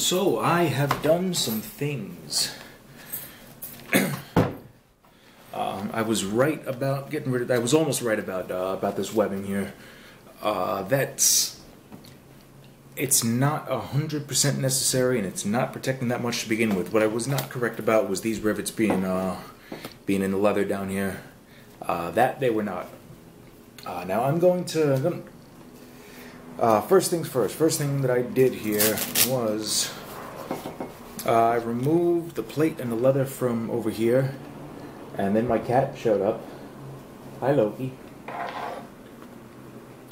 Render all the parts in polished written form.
So I have done some things. I was right about getting rid of. I was almost right about this webbing here. It's not 100% necessary, and it's not protecting that much to begin with. What I was not correct about was these rivets being in the leather down here. That they were not. Now I'm going to. First things first. First thing that I did here was I removed the plate and the leather from over here, and then my cat showed up. Hi, Loki.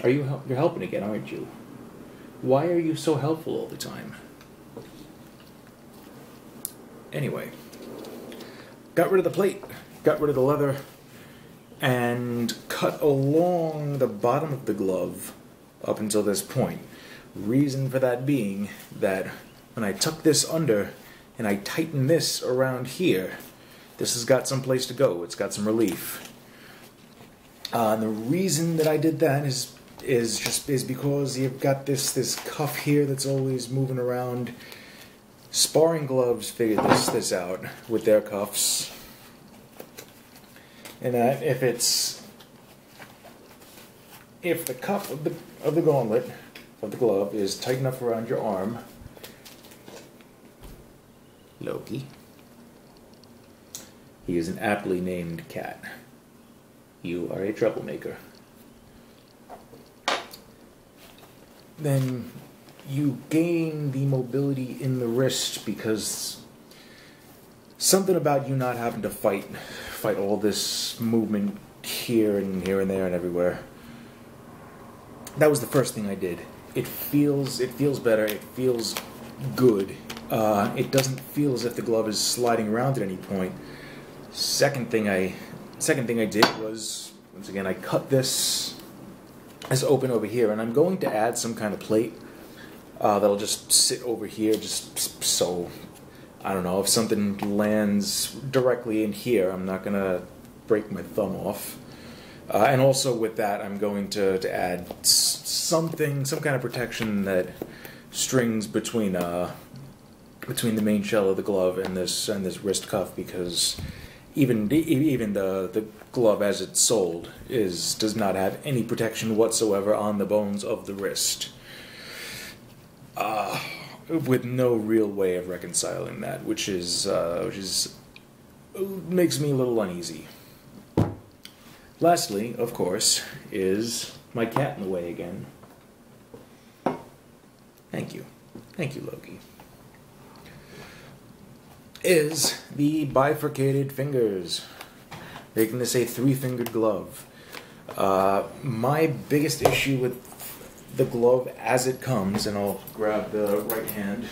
You're helping again, aren't you? Why are you so helpful all the time? Anyway, got rid of the plate, got rid of the leather, and cut along the bottom of the glove up until this point. Reason for that being that when I tuck this under and I tighten this around here, this has got some place to go. It's got some relief. And the reason that I did that is because you've got this cuff here that's always moving around. Sparring gloves figured this out with their cuffs, and that if the cuff of the gauntlet of the glove is tight enough around your arm, Loki, he is an aptly named cat. You are a troublemaker. Then you gain the mobility in the wrist because something about you not having to fight all this movement here and there and everywhere. That was the first thing I did. It feels better. It feels good. It doesn't feel as if the glove is sliding around at any point. Second thing I did was, once again, I cut this as open over here, and I'm going to add some kind of plate that'll just sit over here, just so, I don't know, if something lands directly in here, I'm not gonna break my thumb off. And also with that, I'm going to add some kind of protection that strings between the main shell of the glove and this wrist cuff, because even the glove as it's sold does not have any protection whatsoever on the bones of the wrist. With no real way of reconciling that, which makes me a little uneasy. Lastly, of course, is my cat in the way again. Thank you, Loki. Is the bifurcated fingers, making this a three-fingered glove. My biggest issue with the glove as it comes, and I'll grab the right hand.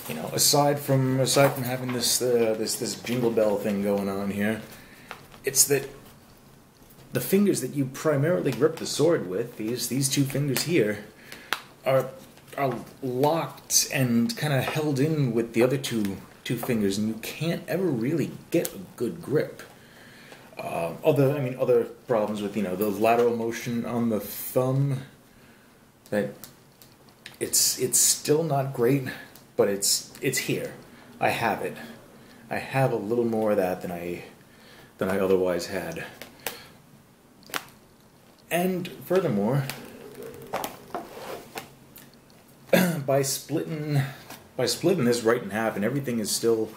You know, aside from having this jingle bell thing going on here, it's that the fingers that you primarily grip the sword with, these two fingers here, are locked and kind of held in with the other two fingers, and you can't ever really get a good grip. Other problems with, the lateral motion on the thumb, that it's still not great, but it's here. I have it. I have a little more of that than I otherwise had. And furthermore, by splitting this right in half, and everything is still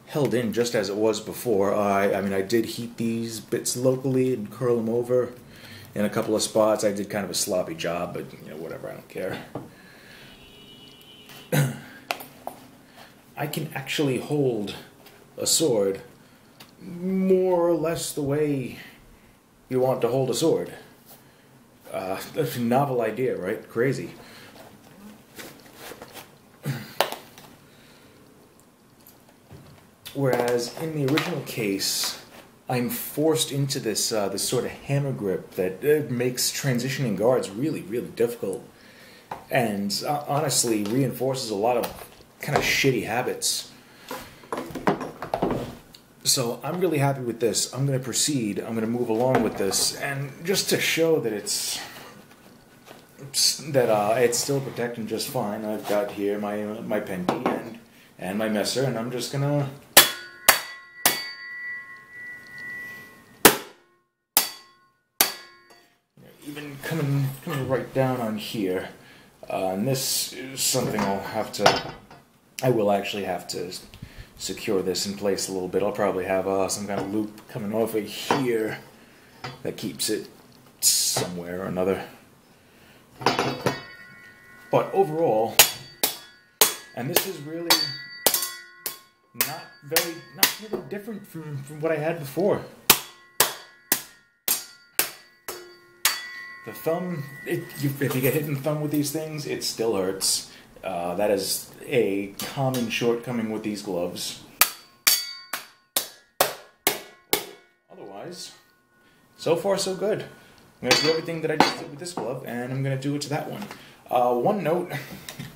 held in just as it was before. I did heat these bits locally and curl them over in a couple of spots. I did kind of a sloppy job, but whatever, I don't care. I can actually hold a sword more or less the way you want to hold a sword. That's a novel idea, right? Crazy. Whereas in the original case, I'm forced into this sort of hammer grip that makes transitioning guards really, really difficult, and honestly reinforces a lot of kind of shitty habits. So I'm really happy with this. I'm going to proceed. I'm going to move along with this, and just to show that it's still protecting just fine, I've got here my Penty and my Messer, and I'm just gonna even coming right down on here. And this is something I will actually have to secure this in place a little bit. I'll probably have some kind of loop coming off of here that keeps it somewhere or another. But overall, and this is really not really different from what I had before. The thumb, if you get hit in the thumb with these things, it still hurts. That is a common shortcoming with these gloves. Otherwise, so far so good. I'm going to do everything that I just did with this glove, and I'm going to do it to that one. One note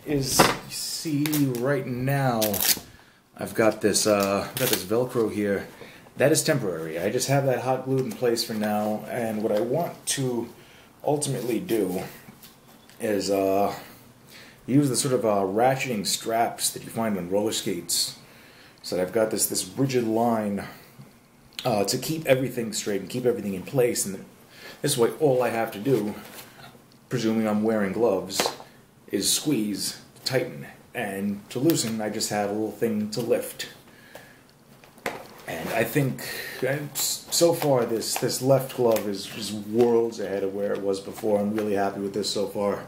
is, you see right now, I've got this Velcro here. That is temporary. I just have that hot glued in place for now, and what I want to ultimately do is use the sort of ratcheting straps that you find on roller skates. So I've got this rigid line to keep everything straight and keep everything in place, and this way all I have to do, presuming I'm wearing gloves, is squeeze, tighten, and to loosen I just have a little thing to lift. And I think so far this left glove is just worlds ahead of where it was before. I'm really happy with this so far.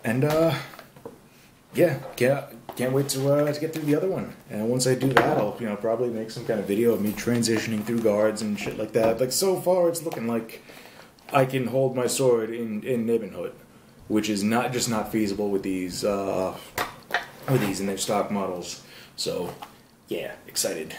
And yeah, can't wait to get through the other one. And once I do that, I'll probably make some kind of video of me transitioning through guards and shit like that. Like, so far it's looking like I can hold my sword in Nibbenhood, which is not feasible with these in their stock models. So yeah, excited.